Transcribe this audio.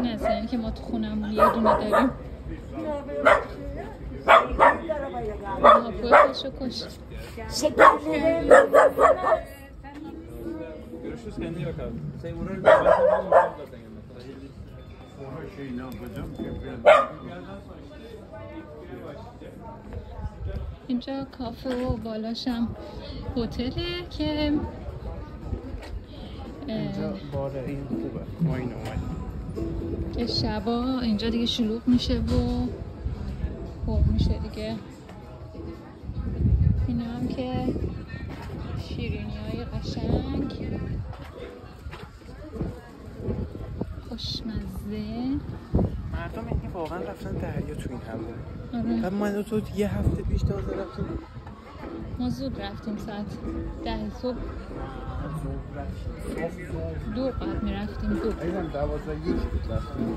نه زنی که ما تو خونمون یه دونه داریم. هاپوی خوشو کشت. اینجا کافه و بالاشم هتله که اینجا بار این خوبه. ما این اومدیم. شبا اینجا دیگه شلوغ میشه و پر میشه دیگه. اینا هم که شیرینی های قشنگ خوشمزه. مردم این واقعا رفتن دریا تو این هوا. آره. ما تو یه هفته پیش تازه رفتیم. ما زود رفتیم ساعت 10 صبح. دو قبل میرفتیم. 12:01 رفتیم.